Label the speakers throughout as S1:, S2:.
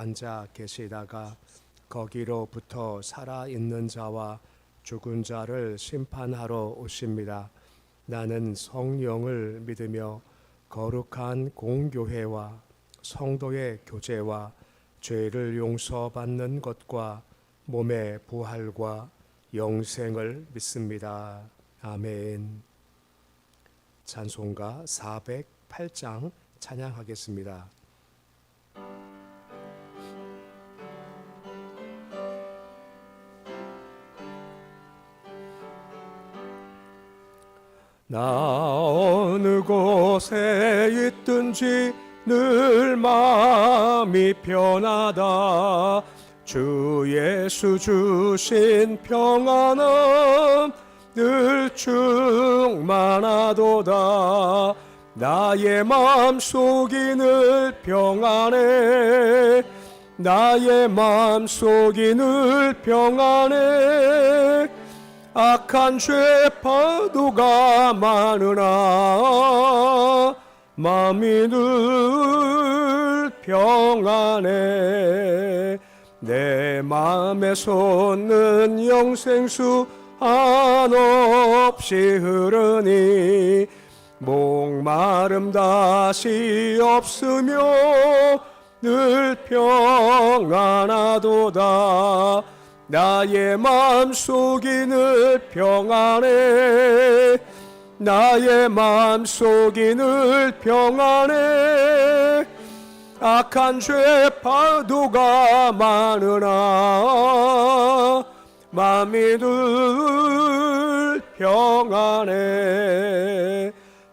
S1: 앉아 계시다가 거기로부터 살아있는 자와 죽은 자를 심판하러 오십니다. 나는 성령을 믿으며 거룩한 공교회와 성도의 교제와 죄를 용서받는 것과 몸의 부활과 영생을 믿습니다. 아멘. 찬송가 408장 찬양하겠습니다. 나 어느 곳에 있든지 늘 마음이 편하다. 주 예수 주신 평안은 늘 충만하도다. 나의 마음속이 늘 평안해. 나의 마음속이 늘 평안해. 악한 죄 파도가 많으나 마음이 늘 평안해. 내 마음에 솟는 영생수 한없이 흐르니 목마름 다시 없으며 늘 평안하도다. 나의 마음속이 늘 평안해. 나의 마음속이 늘 평안해. 악한 죄 파도가 많으나 마음이 늘 평안해.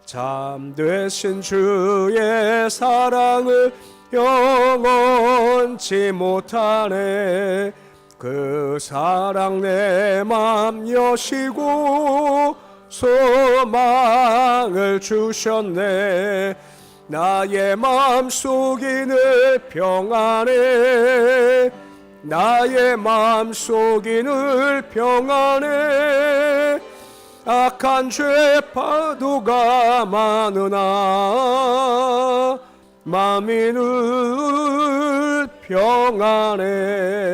S1: 참되신 주의 사랑을 영원치 못하네. 그 사랑 내 맘 여시고 소망을 주셨네. 나의 마음속이 늘 평안해. 나의 마음속이 늘 평안해. 악한 죄 파도가 많으나 마음이 늘 평안해.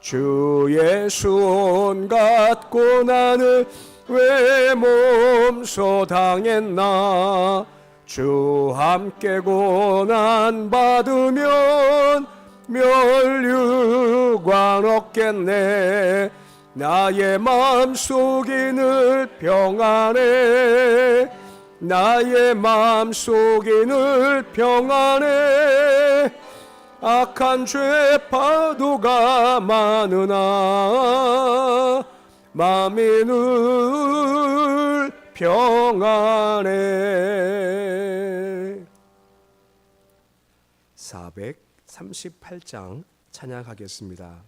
S1: 주 예수 온갖 고난을 왜 몸소 당했나. 주 함께 고난 받으면 멸류관 얻겠네. 나의 마음속이 늘 평안해. 나의 마음속이 늘 평안해. 악한 죄 파도가 많으나 마음이 늘 평안해. 438장 찬양하겠습니다.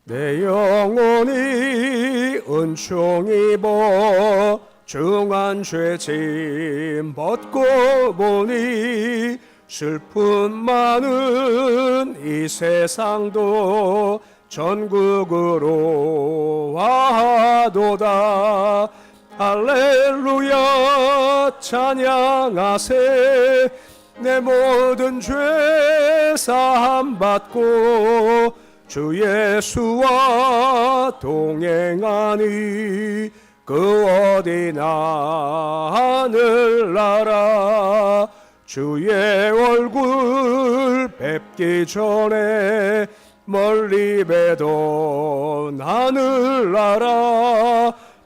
S1: 내 영혼이 은총 입어 중한 죄짐 벗고 보니 슬픔 많은 이 세상도 전국으로 와도다. 할렐루야 찬양하세. 내 모든 죄 사함 받고 주 예수와 동행하니 그 어디나 하늘나라. 주의 얼굴 뵙기 전에 멀리 뵈던 하늘나라.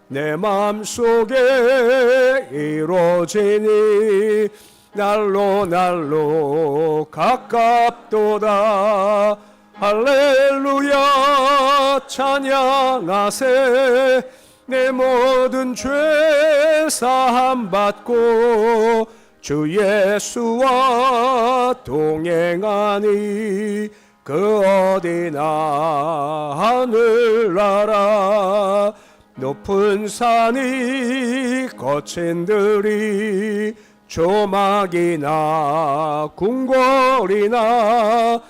S1: 내 맘속에 이루어지니 날로 가깝도다. 할렐루야 찬양하세. 내 모든 죄 사함 받고 주 예수와 동행하니 그 어디나 하늘나라. 높은 산이 거친 들이 조막이나 궁궐이나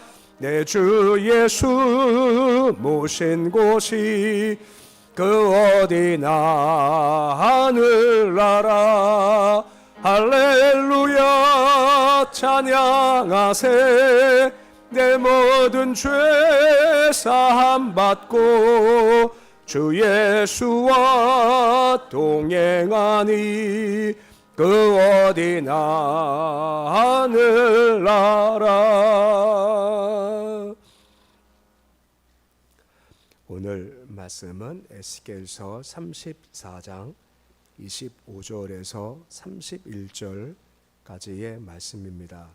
S1: 내 주 예수 모신 곳이 그 어디나 하늘나라 할렐루야 찬양하세 내 모든 죄 사함 받고 주 예수와 동행하니 그 어디나 하늘나라. 오늘 말씀은 에스겔서 34장 25절에서 31절까지의 말씀입니다.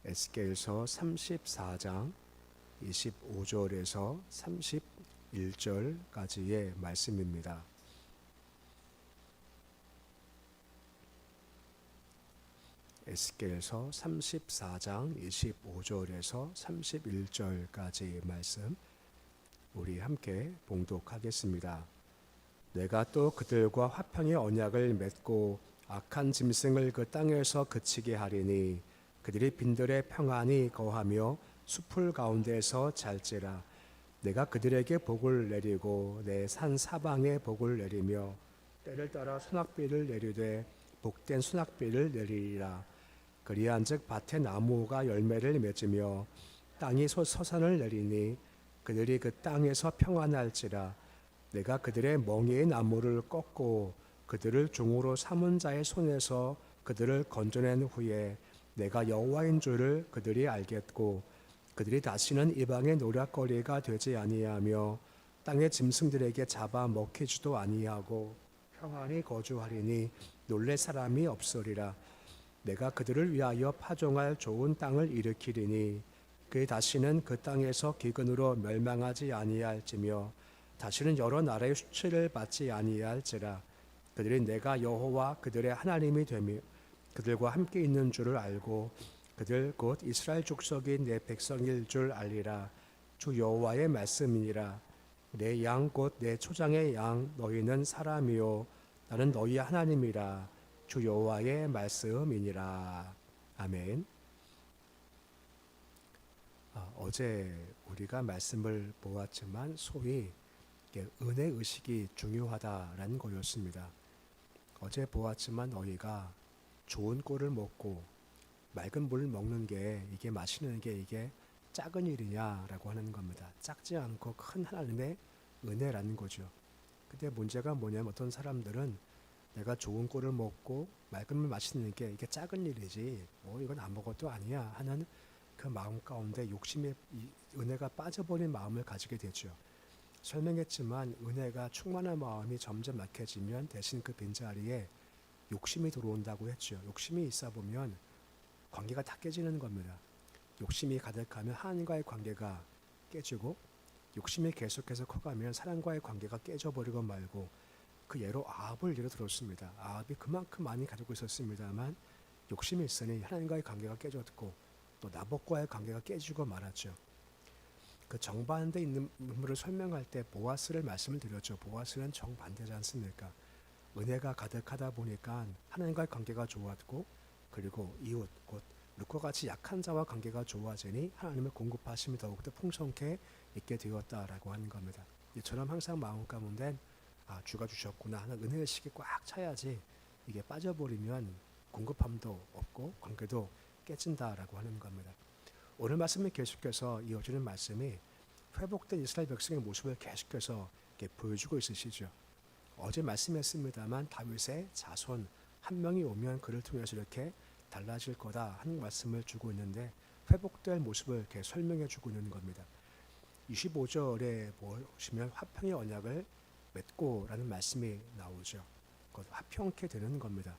S1: 에스겔서 34장 25절에서 31절까지의 말씀입니다. 에스겔서 34장 25절에서 31절까지의 말씀 우리 함께 봉독하겠습니다. 내가 또 그들과 화평의 언약을 맺고 악한 짐승을 그 땅에서 그치게 하리니 그들이 빈들에 평안히 거하며 숲을 가운데서 잘지라. 내가 그들에게 복을 내리고 내 산 사방에 복을 내리며 때를 따라 수낙비를 내리되 복된 수낙비를 내리리라. 그리한즉 밭에 나무가 열매를 맺으며 땅이 서산을 내리니 그들이 그 땅에서 평안할지라. 내가 그들의 멍에의 나무를 꺾고 그들을 종으로 삼은 자의 손에서 그들을 건져낸 후에 내가 여호와인 줄을 그들이 알겠고 그들이 다시는 이방의 노략거리가 되지 아니하며 땅의 짐승들에게 잡아 먹히지도 아니하고 평안히 거주하리니 놀랄 사람이 없으리라. 내가 그들을 위하여 파종할 좋은 땅을 일으키리니 그 다시는 그 땅에서 기근으로 멸망하지 아니할지며 다시는 여러 나라의 수치를 받지 아니할지라. 그들이 내가 여호와 그들의 하나님이 되며 그들과 함께 있는 줄을 알고 그들 곧 이스라엘 족속인 내 백성일 줄 알리라. 주 여호와의 말씀이니라. 내 양 곧 내 초장의 양 너희는 사람이요 나는 너희의 하나님이라. 주 여호와의 말씀이니라. 아멘. 어제 우리가 말씀을 보았지만 소위 은혜 의식이 중요하다라는 거였습니다. 어제 보았지만 너희가 좋은 꿀을 먹고 맑은 물을 먹는 게 이게 마시는 게 이게 작은 일이냐라고 하는 겁니다. 작지 않고 큰 하나님의 은혜라는 거죠. 근데 문제가 뭐냐면 어떤 사람들은 내가 좋은 꿀을 먹고 맑은 물 마시는 게 이게 작은 일이지 이건 아무것도 아니야 하는 그 마음 가운데 욕심의 은혜가 빠져버린 마음을 가지게 되죠. 설명했지만 은혜가 충만한 마음이 점점 약해지면 대신 그 빈자리에 욕심이 들어온다고 했죠. 욕심이 있어 보면 관계가 다 깨지는 겁니다. 욕심이 가득하면 하나님과의 관계가 깨지고 욕심이 계속해서 커가면 사람과의 관계가 깨져버리고 말고 그 예로 아합을 예로 들었습니다. 아합이 그만큼 많이 가지고 있었습니다만 욕심이 있으니 하나님과의 관계가 깨졌고 또 나봇과의 관계가 깨지고 말았죠. 그 정반대 있는 인물을 설명할 때 보아스를 말씀을 드렸죠. 보아스는 정반대지 않습니까? 은혜가 가득하다 보니까 하나님과의 관계가 좋았고 그리고 이웃 곧 룻과 같이 약한 자와 관계가 좋아지니 하나님의 공급하심이 더욱더 풍성케 있게 되었다라고 하는 겁니다. 이처럼 항상 마음 가운데 주가 주셨구나 하는 은혜의식이 꽉 차야지 이게 빠져버리면 공급함도 없고 관계도 깨진다라고 하는 겁니다. 오늘 말씀이 계속해서 이어지는 말씀이 회복된 이스라엘 백성의 모습을 계속해서 보여주고 있으시죠. 어제 말씀했습니다만 다윗의 자손 한 명이 오면 그를 통해서 이렇게 달라질 거다 하는 말씀을 주고 있는데 회복될 모습을 이렇게 설명해 주고 있는 겁니다. 25절에 보시면 화평의 언약을 맺고라는 말씀이 나오죠. 곧 화평케 되는 겁니다.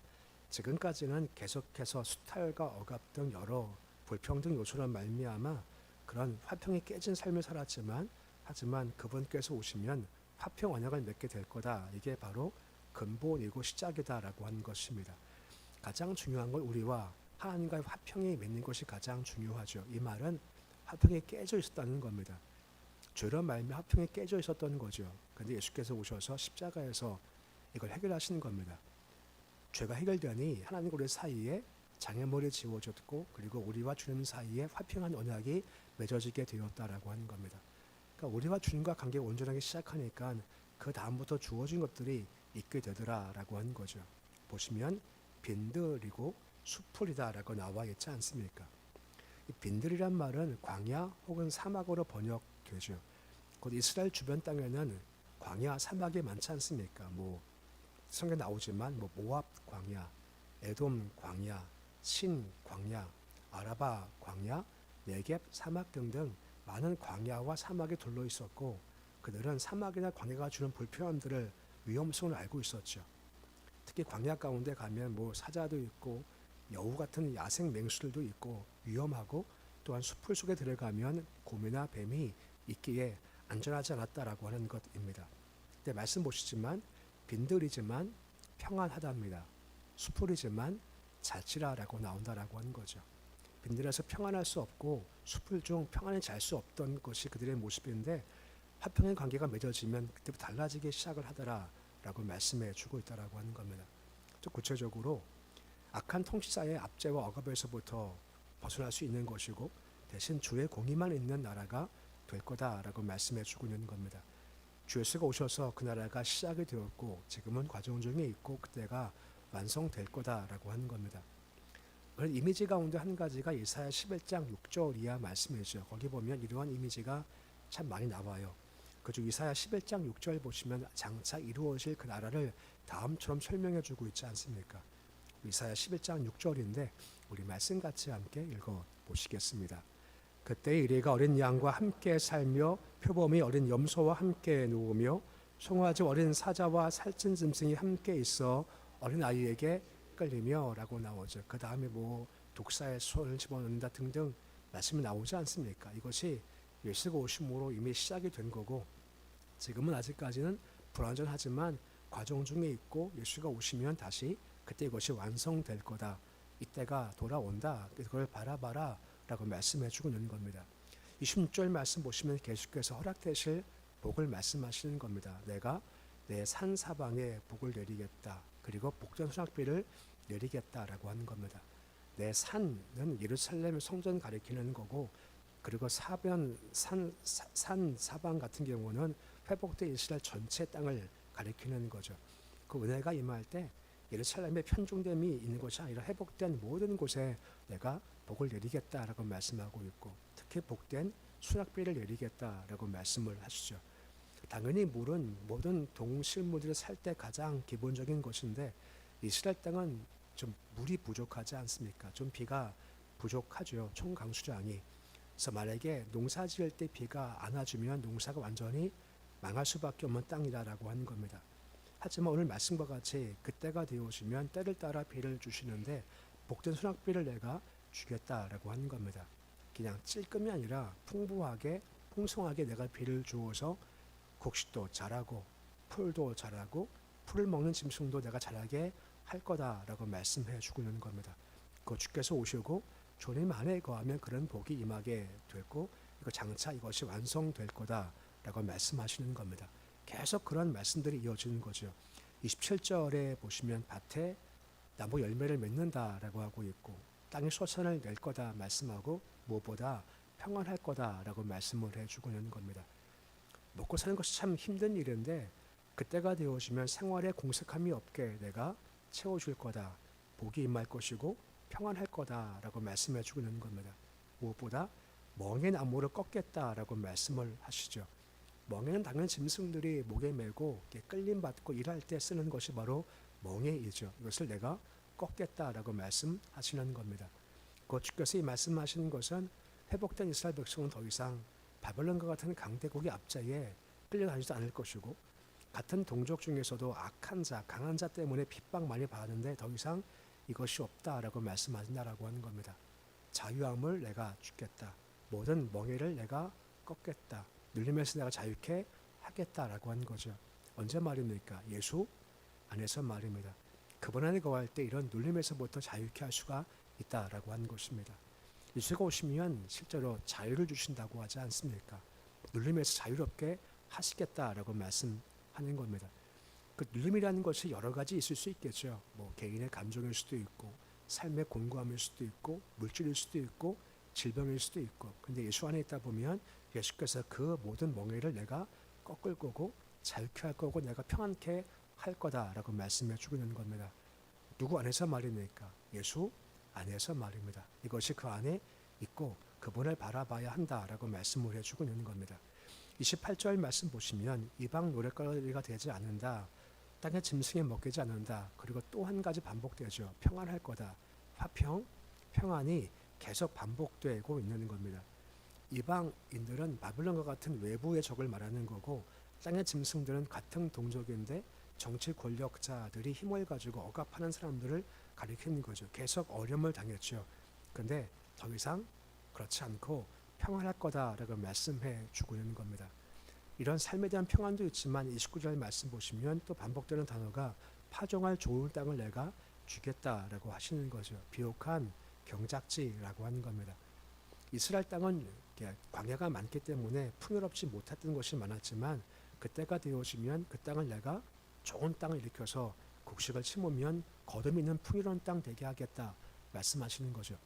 S1: 지금까지는 계속해서 수탈과 억압 등 여러 불평등 요소로 말미암아 그런 화평이 깨진 삶을 살았지만 하지만 그분께서 오시면 화평 언약을 맺게 될 거다. 이게 바로 근본이고 시작이다라고 하는 것입니다. 가장 중요한 건 우리와 하나님과의 화평이 맺는 것이 가장 중요하죠. 이 말은 화평이 깨져 있었다는 겁니다. 죄로 말미암아 화평이 깨져 있었던 거죠. 그런데 예수께서 오셔서 십자가에서 이걸 해결하시는 겁니다. 죄가 해결되니 하나님과 우리 사이에 장애물이 지워졌고 그리고 우리와 주님 사이에 화평한 언약이 맺어지게 되었다라고 하는 겁니다. 그러니까 우리와 주님과 관계가 온전하게 시작하니까 그 다음부터 주어진 것들이 있게 되더라라고 하는 거죠. 보시면 빈들이고 수풀이다라고 나와 있지 않습니까? 이 빈들이란 말은 광야 혹은 사막으로 번역되죠. 곧 이스라엘 주변 땅에는 광야, 사막이 많지 않습니까? 뭐 성경 나오지만 뭐 모압 광야, 에돔 광야, 신 광야, 아라바 광야, 네겝 사막 등등 많은 광야와 사막이 둘러 있었고 그들은 사막이나 광야가 주는 불편함들을 위험성을 알고 있었죠. 특히 광야 가운데 가면 뭐 사자도 있고 여우 같은 야생 맹수들도 있고 위험하고 또한 숲을 속에 들어가면 곰이나 뱀이 있기에 안전하지 않았다라고 하는 것입니다. 근데 말씀 보시지만 빈들이지만 평안하답니다. 수풀이지만 자치라라고 나온다라고 하는 거죠. 빈들에서 평안할 수 없고 수풀 중 평안히 잘 수 없던 것이 그들의 모습인데 화평의 관계가 맺어지면 그때부터 달라지기 시작을 하더라라고 말씀해 주고 있다라고 하는 겁니다. 또 구체적으로 악한 통치자의 압제와 억압에서부터 벗어날 수 있는 것이고 대신 주의 공의만 있는 나라가 될 거다라고 말씀해 주고 있는 겁니다. 주 예수가 오셔서 그 나라가 시작이 되었고 지금은 과정 중에 있고 그때가 완성될 거다라고 하는 겁니다. 그런 이미지 가운데 한 가지가 이사야 11장 6절 이하 말씀이죠. 거기 보면 이러한 이미지가 참 많이 나와요. 그중 이사야 11장 6절 보시면 장차 이루어질 그 나라를 다음처럼 설명해 주고 있지 않습니까? 이사야 11장 6절인데 우리 말씀 같이 함께 읽어 보시겠습니다. 그때 이레가 어린 양과 함께 살며 표범이 어린 염소와 함께 누우며 송아지 어린 사자와 살찐 짐승이 함께 있어 어린 아이에게 끌리며 라고 나오죠. 그 다음에 뭐 독사의 손을 집어넣는다 등등 말씀이 나오지 않습니까? 이것이 예수가 오심으로 이미 시작이 된 거고 지금은 아직까지는 불완전하지만 과정 중에 있고 예수가 오시면 다시 그때 이것이 완성될 거다. 이때가 돌아온다. 그걸 바라봐라 라고 말씀해 주고 있는 겁니다. 26절 말씀 보시면 계속해서 허락되실 복을 말씀하시는 겁니다. 내가 내 산 사방에 복을 내리겠다. 그리고 복전 수확비를 내리겠다라고 하는 겁니다. 내 산은 예루살렘 성전 가리키는 거고 그리고 사변 산 사방 같은 경우는 회복된 이스라엘 전체 땅을 가리키는 거죠. 그 은혜가 임할 때 예루살렘의 편중됨이 있는 것이 아니라 회복된 모든 곳에 내가 복을 내리겠다라고 말씀하고 있고 특히 복된 수확비를 내리겠다라고 말씀을 하시죠. 당연히 물은 모든 동식물들이 살 때 가장 기본적인 것인데 이스라엘 땅은 좀 물이 부족하지 않습니까? 좀 비가 부족하죠. 총 강수량이. 그래서 만약에 농사 지을 때 비가 안 와주면 농사가 완전히 망할 수밖에 없는 땅이라고 하는 겁니다. 하지만 오늘 말씀과 같이 그때가 되어오시면 때를 따라 비를 주시는데 복된 수확비를 내가 주겠다라고 하는 겁니다. 그냥 찔끔이 아니라 풍부하게 풍성하게 내가 비를 주어서 곡식도 자라고 풀도 자라고 풀을 먹는 짐승도 내가 자라게 할 거다라고 말씀해 주고 있는 겁니다. 그 주께서 오시고 주님 안에 거하면 그런 복이 임하게 되고 이거 장차 이것이 완성될 거다라고 말씀하시는 겁니다. 계속 그런 말씀들이 이어지는 거죠. 27절에 보시면 밭에 나무 열매를 맺는다라고 하고 있고 땅에 소산을 낼 거다 말씀하고 무엇보다 평안할 거다라고 말씀을 해주고 있는 겁니다. 먹고 사는 것이 참 힘든 일인데 그때가 되어지면 생활에 공색함이 없게 내가 채워줄 거다. 복이 임할 것이고 평안할 거다라고 말씀해 주고 있는 겁니다. 무엇보다 멍에 나무를 꺾겠다라고 말씀을 하시죠. 멍에는 당연히 짐승들이 목에 메고 끌림받고 일할 때 쓰는 것이 바로 멍에이죠. 이것을 내가 꺾겠다라고 말씀하시는 겁니다. 그 주께서 이 말씀하시는 것은 회복된 이스라엘 백성은 더 이상 바벨론과 같은 강대국의 압제에 끌려다니지도 않을 것이고 같은 동족 중에서도 악한 자, 강한 자 때문에 핍박 많이 받았는데 더 이상 이것이 없다라고 말씀하신다라고 하는 겁니다. 자유함을 내가 주겠다. 모든 멍에를 내가 꺾겠다. 눌림에서 내가 자유케 하겠다라고 하는 거죠. 언제 말입니까? 예수 안에서 말입니다. 그분 안에 거할 때 이런 눌림에서부터 자유케 할 수가 있다라고 하는 것입니다. 예수가 오시면 실제로 자유를 주신다고 하지 않습니까? 눌림에서 자유롭게 하시겠다라고 말씀하는 겁니다. 그 눌림이라는 것이 여러 가지 있을 수 있겠죠. 뭐 개인의 감정일 수도 있고 삶의 공고함일 수도 있고 물질일 수도 있고 질병일 수도 있고, 근데 예수 안에 있다 보면 예수께서 그 모든 멍에를 내가 꺾을 거고 자유케 할 거고 내가 평안케 할 거다라고 말씀해 주고 있는 겁니다. 누구 안에서 말입니까? 예수 안에서 말입니다. 이것이 그 안에 있고 그분을 바라봐야 한다라고 말씀을 해주고 있는 겁니다. 28절 말씀 보시면 이방 노랫거리가 되지 않는다. 땅의 짐승에 먹히지 않는다. 그리고 또 한 가지 반복되죠. 평안할 거다. 화평, 평안이 계속 반복되고 있는 겁니다. 이방인들은 바빌론과 같은 외부의 적을 말하는 거고, 땅의 짐승들은 같은 동족인데 정치 권력자들이 힘을 가지고 억압하는 사람들을 가리키는 거죠. 계속 어려움을 당했죠. 근데 더 이상 그렇지 않고 평안할 거다라고 말씀해 주고 있는 겁니다. 이런 삶에 대한 평안도 있지만 29절 말씀 보시면 또 반복되는 단어가 파종할 좋은 땅을 내가 주겠다라고 하시는 거죠. 비옥한 경작지라고 하는 겁니다. 이스라엘 땅은 광야가 많기 때문에 풍요롭지 못했던 것이 많았지만 그때가 되어지면 그 땅을 내가 좋은 땅을 일으켜서 곡식을 심으면 거듭 있는 풍요로운 땅 되게 하겠다 말씀하시는 거죠.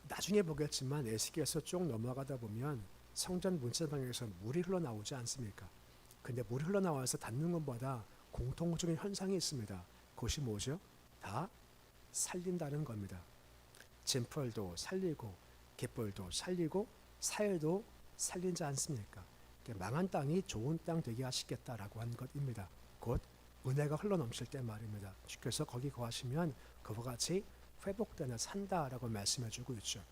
S1: 나중에 보겠지만 에스겔에서 쭉 넘어가다 보면 성전 문제방에서 물이 흘러나오지 않습니까? 근데 물이 흘러나와서 닿는 것보다 공통적인 현상이 있습니다. 그것이 뭐죠? 다 살린다는 겁니다. 진펄도 살리고 갯벌도 살리고 사혈도 살린지 않습니까? 망한 땅이 좋은 땅 되게 하시겠다라고 한 것입니다. 곧 은혜가 흘러넘칠 때 말입니다. 주께서 거기 거하시면 그와 같이 회복되는 산다라고 말씀해주고 있죠.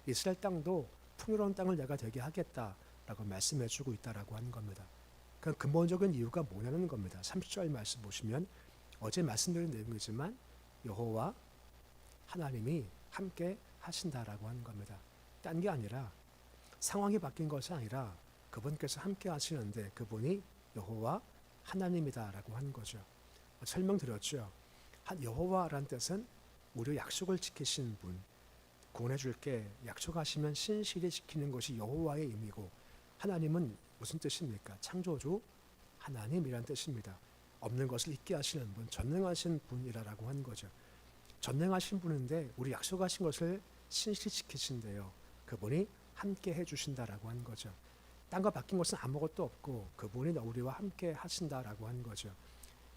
S1: 이스라엘 땅도 풍요로운 땅을 내가 되게 하겠다라고 말씀해주고 있다라고 하는 겁니다. 그 근본적인 이유가 뭐냐는 겁니다. 30절 말씀 보시면 어제 말씀드린 내용이지만 여호와 하나님이 함께 하신다라고 하는 겁니다. 딴 게 아니라 상황이 바뀐 것이 아니라 그분께서 함께 하시는데 그분이 여호와 하나님이다라고 하는 거죠. 설명드렸죠. 여호와라는 뜻은 우리 약속을 지키신 분, 구원해줄게 약속하시면 신실히 지키는 것이 여호와의 의미고, 하나님은 무슨 뜻입니까? 창조주 하나님이란 뜻입니다. 없는 것을 있게 하시는 분, 전능하신 분이라고 하는 거죠. 전능하신 분인데 우리 약속하신 것을 신실히 지키신대요. 그분이 함께 해주신다라고 하는 거죠. 딴 거 바뀐 것은 아무것도 없고 그분이 우리와 함께 하신다라고 하는 거죠.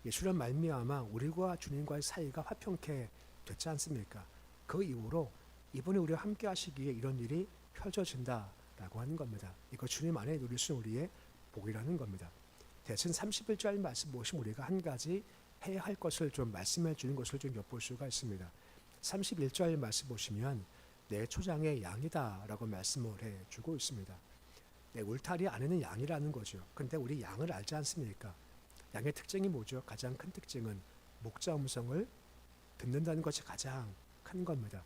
S1: 예수를 말미암아 우리와 주님과의 사이가 화평케 됐지 않습니까? 그 이후로 이분이 우리와 함께 하시기에 이런 일이 펼쳐진다라고 하는 겁니다. 이거 주님 안에 누릴 수 우리의 복이라는 겁니다. 대신 31절 말씀 보시면 우리가 한 가지 해야 할 것을 좀 말씀해 주는 것을 좀 엿볼 수가 있습니다. 31절 말씀 보시면 내 초장의 양이다 라고 말씀을 해주고 있습니다. 내 울타리 안에는 양이라는 거죠. 근데 우리 양을 알지 않습니까? 양의 특징이 뭐죠? 가장 큰 특징은 목자 음성을 듣는다는 것이 가장 큰 겁니다.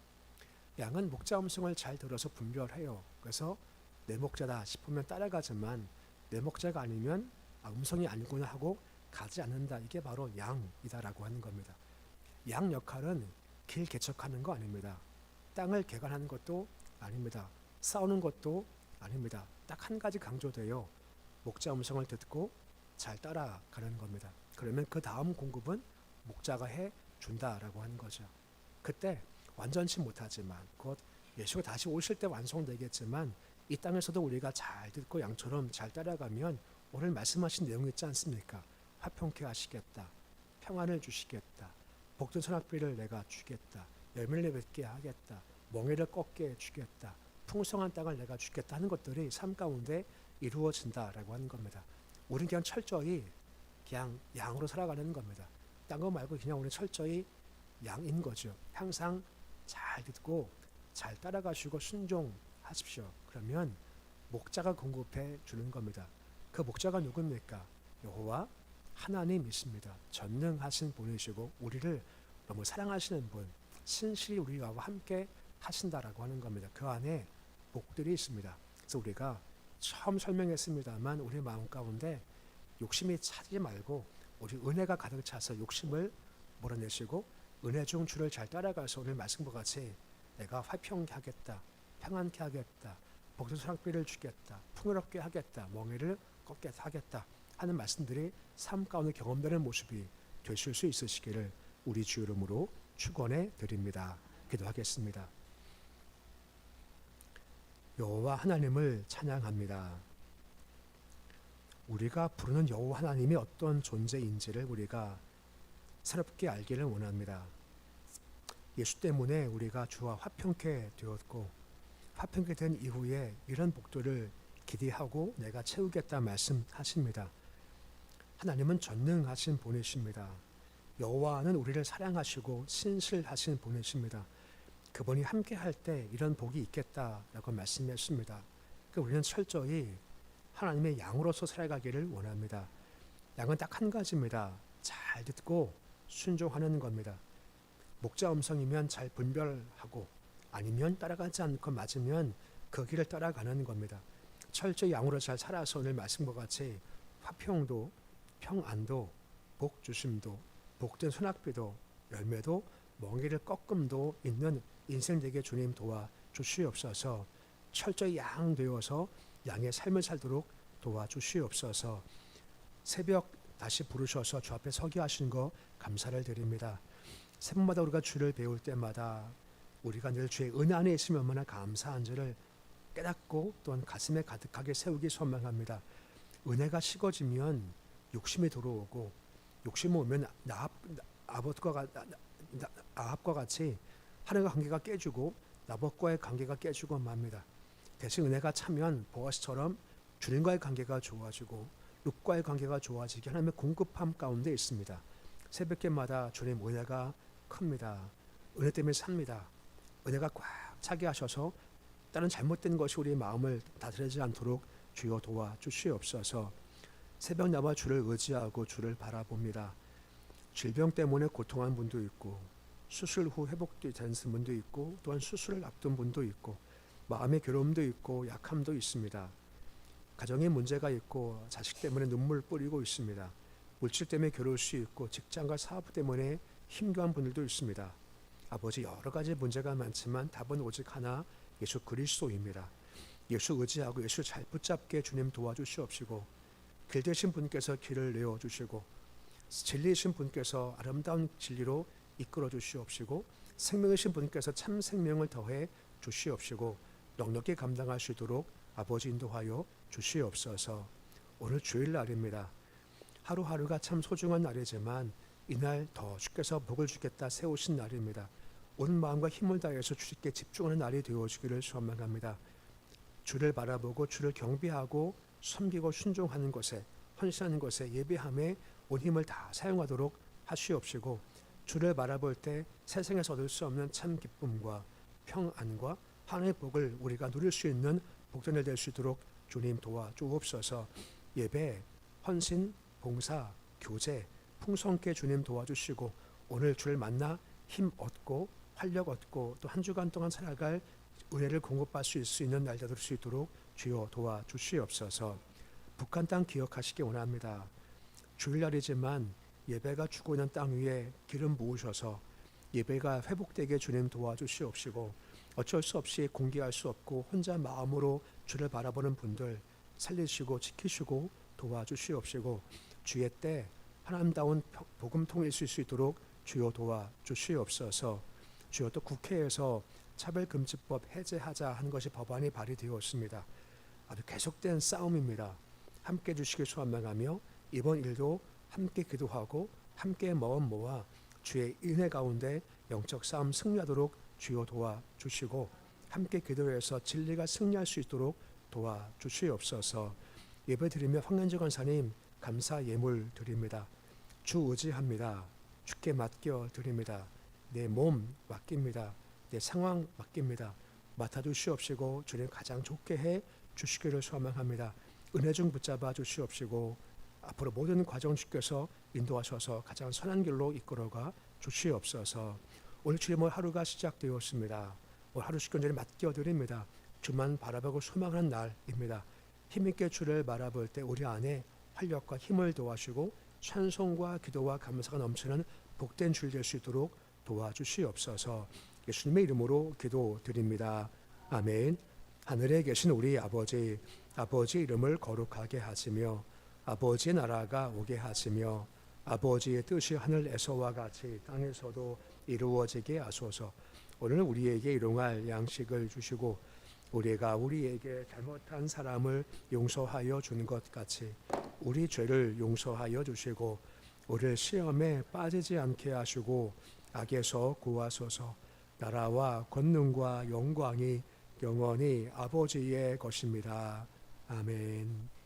S1: 양은 목자 음성을 잘 들어서 분별해요. 그래서 내 목자다 싶으면 따라가지만 내 목자가 아니면 음성이 아니구나 하고 가지 않는다. 이게 바로 양이다라고 하는 겁니다. 양 역할은 길 개척하는 거 아닙니다. 땅을 개간하는 것도 아닙니다. 싸우는 것도 아닙니다. 딱 한 가지 강조돼요. 목자 음성을 듣고 잘 따라가는 겁니다. 그러면 그 다음 공급은 목자가 해준다라고 하는 거죠. 그때 완전치 못하지만 곧 예수가 다시 오실 때 완성되겠지만 이 땅에서도 우리가 잘 듣고 양처럼 잘 따라가면 오늘 말씀하신 내용 있지 않습니까? 화평케 하시겠다. 평안을 주시겠다. 복된 선악비를 내가 주겠다. 열매를 맺게 하겠다. 멍에를 꺾게 해주겠다. 풍성한 땅을 내가 주겠다 하는 것들이 삶 가운데 이루어진다라고 하는 겁니다. 우리는 그냥 철저히 그냥 양으로 살아가는 겁니다. 딴 거 말고 그냥 우리 철저히 양인 거죠. 항상 잘 듣고 잘 따라가시고 순종하십시오. 그러면 목자가 공급해 주는 겁니다. 그 목자가 누굽니까? 여호와 하나님이십니다. 전능하신 분이시고 우리를 너무 사랑하시는 분, 신실히 우리와 함께 하신다라고 하는 겁니다. 그 안에 복들이 있습니다. 그래서 우리가 처음 설명했습니다만 우리 마음 가운데 욕심이 차지 말고 우리 은혜가 가득 차서 욕심을 몰아내시고 은혜 중 주를 잘 따라가서 오늘 말씀과 같이 내가 화평케 하겠다, 평안케 하겠다, 복된 소낙비를 주겠다, 풍요롭게 하겠다, 멍에를 꺾게 하겠다 하는 말씀들이 삶 가운데 경험되는 모습이 되실 수 있으시기를 우리 주 이름으로 축원해 드립니다. 기도하겠습니다. 여호와 하나님을 찬양합니다. 우리가 부르는 여호와 하나님이 어떤 존재인지를 우리가 새롭게 알기를 원합니다. 예수 때문에 우리가 주와 화평케 되었고 화평케 된 이후에 이런 복들을 기대하고 내가 채우겠다 말씀하십니다. 하나님은 전능하신 분이십니다. 여호와는 우리를 사랑하시고 신실하신 분이십니다. 그분이 함께 할 때 이런 복이 있겠다라고 말씀했습니다. 우리는 철저히 하나님의 양으로서 살아가기를 원합니다. 양은 딱 한 가지입니다. 잘 듣고 순종하는 겁니다. 목자 음성이면 잘 분별하고 아니면 따라가지 않고 맞으면 그 길을 따라가는 겁니다. 철저히 양으로 잘 살아서 오늘 말씀과 같이 화평도 평안도 복주심도 복된 소낙비도 열매도 먼 길을 꺾음도 있는 인생 되게 주님 도와주시옵소서. 철저히 양 되어서 양의 삶을 살도록 도와주시옵소서. 새벽 다시 부르셔서 주 앞에 서게 하신 거 감사를 드립니다. 새벽마다 우리가 주를 배울 때마다 우리가 늘 주의 은혜 안에 있으면 얼마나 감사한지를 깨닫고 또한 가슴에 가득하게 세우기 소망합니다. 은혜가 식어지면 욕심이 들어오고 욕심이 오면 아합과 같이 하나님과 관계가 깨지고 나봇과의 관계가 깨지고 맙니다. 대신 은혜가 차면 보아스처럼 주님과의 관계가 좋아지고 룻과의 관계가 좋아지게 하나님의 공급함 가운데 있습니다. 새벽마다 주님 은혜가 큽니다. 은혜 때문에 삽니다. 은혜가 꽉 차게 하셔서 다른 잘못된 것이 우리의 마음을 다스리지 않도록 주여 도와주시옵소서. 새벽 나와 주를 의지하고 주를 바라봅니다. 질병 때문에 고통한 분도 있고 수술 후 회복된 분도 있고 또한 수술을 앞둔 분도 있고 마음의 괴로움도 있고 약함도 있습니다. 가정에 문제가 있고 자식 때문에 눈물 뿌리고 있습니다. 물질 때문에 괴로울 수 있고 직장과 사업 때문에 힘겨운 분들도 있습니다. 아버지, 여러 가지 문제가 많지만 답은 오직 하나, 예수 그리스도입니다. 예수 의지하고 예수 잘 붙잡게 주님 도와주시옵시고 길 되신 분께서 길을 내어주시고 진리이신 분께서 아름다운 진리로 이끌어 주시옵시고 생명이신 분께서 참 생명을 더해 주시옵시고 넉넉히 감당할 수 있도록 아버지 인도하여 주시옵소서. 오늘 주일날입니다. 하루하루가 참 소중한 날이지만 이날 더 주께서 복을 주겠다 세우신 날입니다. 온 마음과 힘을 다해서 주님께 집중하는 날이 되어주기를 소망합니다. 주를 바라보고 주를 경배하고 섬기고 순종하는 것에 헌신하는 것에 예배함에 온 힘을 다 사용하도록 하시옵시고 주를 바라볼 때 세상에서 얻을 수 없는 참 기쁨과 평안과 하나님의 복을 우리가 누릴 수 있는 복된 날 될 수 있도록 주님 도와주옵소서. 예배, 헌신, 봉사, 교제 풍성케 주님 도와주시고 오늘 주를 만나 힘 얻고 활력 얻고 또 한 주간 동안 살아갈 은혜를 공급받을 수 있는 날 될 수 있도록 주여 도와주시옵소서. 북한 땅 기억하시기 원합니다. 주일날이지만 예배가 죽고 있는 땅 위에 기름 부으셔서 예배가 회복되게 주님 도와주시옵시고 어쩔 수 없이 공개할 수 없고 혼자 마음으로 주를 바라보는 분들 살리시고 지키시고 도와주시옵시고 주의 때 하나님다운 복음통일 수 있도록 주여 도와주시옵소서. 주여 또 국회에서 차별금지법 해제하자 하는 것이 법안이 발의되었습니다. 아주 계속된 싸움입니다. 함께 해주시길 소망하며 이번 일도 함께 기도하고 함께 마음 모아 주의 은혜 가운데 영적 싸움 승리하도록 주여 도와주시고 함께 기도해서 진리가 승리할 수 있도록 도와주시옵소서. 예배드리며 황현주 권사님 감사 예물 드립니다. 주 의지합니다. 주께 맡겨 드립니다. 내 몸 맡깁니다. 내 상황 맡깁니다. 맡아주시옵시고 주님 가장 좋게 해 주시기를 소망합니다. 은혜 중 붙잡아 주시옵시고 앞으로 모든 과정 주께서 인도하셔서 가장 선한 길로 이끌어가 주시옵소서. 오늘 주님의 하루가 시작되었습니다. 오늘 하루 식견전에 맡겨드립니다. 주만 바라보고 소망하는 날입니다. 힘있게 주를 바라볼 때 우리 안에 활력과 힘을 도와주시고 찬송과 기도와 감사가 넘치는 복된 주일 될 수 있도록 도와주시옵소서. 예수님의 이름으로 기도드립니다. 아멘. 하늘에 계신 우리 아버지, 아버지 이름을 거룩하게 하시며 아버지의 나라가 오게 하시며 아버지의 뜻이 하늘에서와 같이 땅에서도 이루어지게 하소서. 오늘 우리에게 일용할 양식을 주시고 우리가 우리에게 잘못한 사람을 용서하여 주는 것 같이 우리 죄를 용서하여 주시고 우리를 시험에 빠지지 않게 하시고 악에서 구하소서. 나라와 권능과 영광이 영원히 아버지의 것입니다. 아멘.